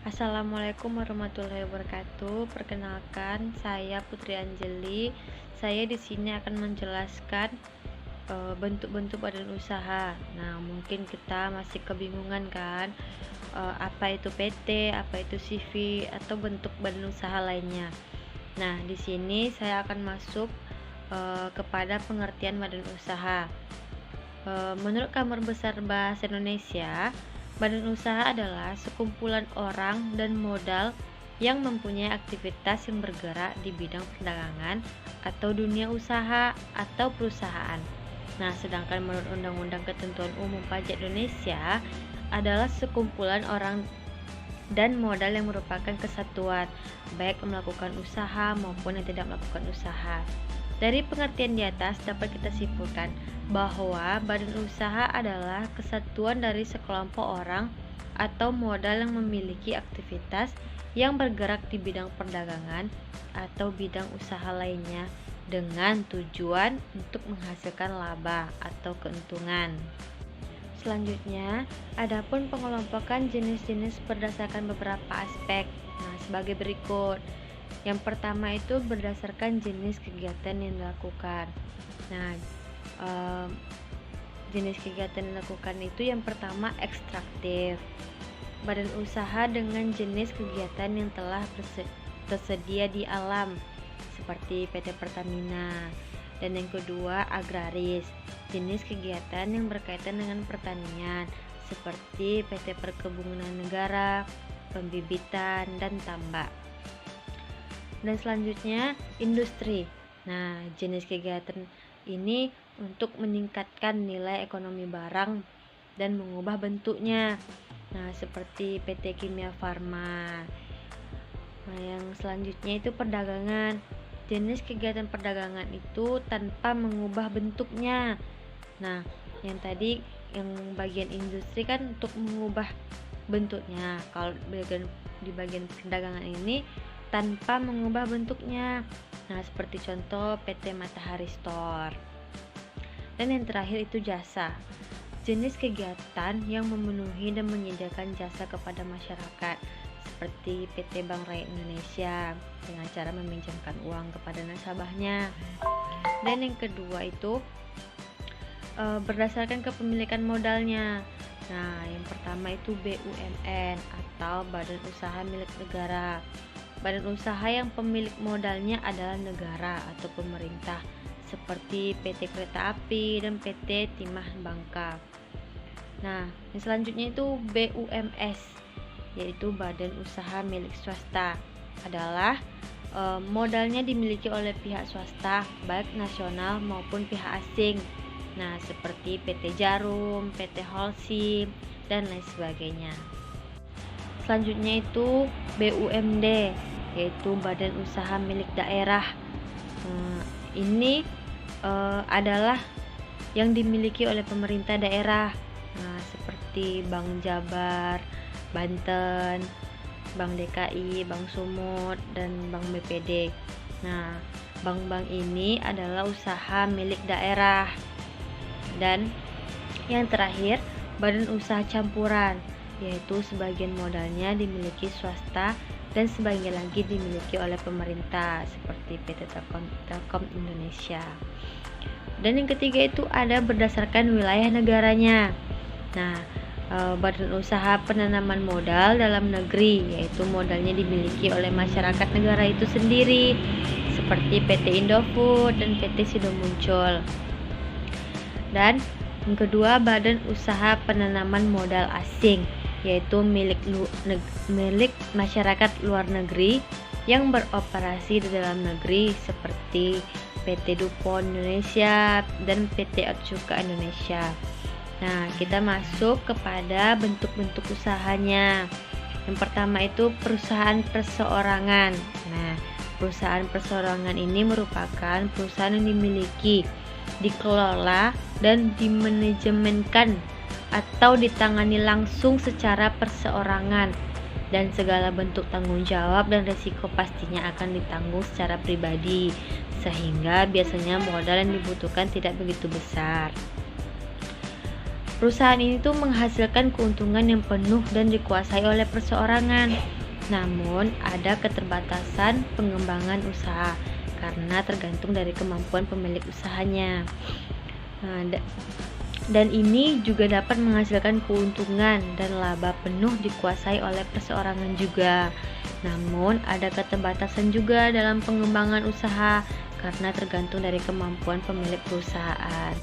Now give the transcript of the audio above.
Assalamualaikum warahmatullahi wabarakatuh. Perkenalkan, saya Putri Anjeli. Saya di sini akan menjelaskan bentuk-bentuk badan usaha. Nah, mungkin kita masih kebingungan kan, apa itu PT, apa itu CV, atau bentuk badan usaha lainnya. Nah, di sini saya akan masuk kepada pengertian badan usaha. Menurut Kamar Besar Bahasa Indonesia, badan usaha adalah sekumpulan orang dan modal yang mempunyai aktivitas yang bergerak di bidang perdagangan atau dunia usaha atau perusahaan. Nah, sedangkan menurut Undang-Undang Ketentuan Umum Pajak Indonesia adalah sekumpulan orang dan modal yang merupakan kesatuan, baik melakukan usaha maupun yang tidak melakukan usaha. Dari pengertian di atas dapat kita simpulkan bahwa badan usaha adalah kesatuan dari sekelompok orang atau modal yang memiliki aktivitas yang bergerak di bidang perdagangan atau bidang usaha lainnya dengan tujuan untuk menghasilkan laba atau keuntungan. Selanjutnya, adapun pengelompokan jenis-jenis berdasarkan beberapa aspek. Nah, sebagai berikut. Yang pertama itu berdasarkan jenis kegiatan yang dilakukan. Nah, jenis kegiatan yang dilakukan itu yang pertama ekstraktif. Badan usaha dengan jenis kegiatan yang telah tersedia di alam seperti PT Pertamina. Dan yang kedua agraris, jenis kegiatan yang berkaitan dengan pertanian seperti PT Perkebunan Negara, pembibitan, dan tambak. Dan selanjutnya industri. Nah, jenis kegiatan ini untuk meningkatkan nilai ekonomi barang dan mengubah bentuknya. Nah, seperti PT Kimia Farma. Nah, yang selanjutnya itu perdagangan. Jenis kegiatan perdagangan itu tanpa mengubah bentuknya. Nah, yang tadi yang bagian industri kan untuk mengubah bentuknya. Kalau di bagian perdagangan ini tanpa mengubah bentuknya. Nah, seperti contoh PT Matahari Store. Dan yang terakhir itu jasa. Jenis kegiatan yang memenuhi dan menyediakan jasa kepada masyarakat seperti PT Bank Rakyat Indonesia dengan cara meminjamkan uang kepada nasabahnya. Dan yang kedua itu berdasarkan kepemilikan modalnya. Nah, yang pertama itu BUMN atau Badan Usaha Milik Negara. Badan usaha yang pemilik modalnya adalah negara atau pemerintah seperti PT Kereta Api dan PT Timah Bangka. Nah, yang selanjutnya itu BUMS, yaitu Badan Usaha Milik Swasta, adalah modalnya dimiliki oleh pihak swasta baik nasional maupun pihak asing. Nah, seperti PT Jarum, PT Holcim, dan lain sebagainya. Selanjutnya itu BUMD, yaitu Badan Usaha Milik Daerah. Ini adalah yang dimiliki oleh pemerintah daerah. Nah, seperti Bank Jabar, Banten, Bank DKI, Bank Sumut, dan Bank BPD. Nah, bank-bank ini adalah usaha milik daerah. Dan yang terakhir, badan usaha campuran, yaitu sebagian modalnya dimiliki swasta dan sebagian lagi dimiliki oleh pemerintah seperti PT Telkom Indonesia. Dan yang ketiga itu ada berdasarkan wilayah negaranya. Nah, badan usaha penanaman modal dalam negeri, yaitu modalnya dimiliki oleh masyarakat negara itu sendiri seperti PT Indofood dan PT Sido Muncul. Dan yang kedua, badan usaha penanaman modal asing, yaitu milik masyarakat luar negeri yang beroperasi di dalam negeri seperti PT DuPont Indonesia dan PT Otsuka Indonesia. Nah, kita masuk kepada bentuk-bentuk usahanya. Yang pertama itu perusahaan perseorangan. Nah, perusahaan perseorangan ini merupakan perusahaan yang dimiliki, dikelola, dan dimanajemenkan atau ditangani langsung secara perseorangan, dan segala bentuk tanggung jawab dan risiko pastinya akan ditanggung secara pribadi, sehingga biasanya modal yang dibutuhkan tidak begitu besar. Perusahaan ini tuh menghasilkan keuntungan yang penuh dan dikuasai oleh perseorangan. Namun, ada keterbatasan pengembangan usaha karena tergantung dari kemampuan pemilik usahanya. Nah, dan ini juga dapat menghasilkan keuntungan dan laba penuh dikuasai oleh perseorangan juga. Namun, ada keterbatasan juga dalam pengembangan usaha karena tergantung dari kemampuan pemilik perusahaan.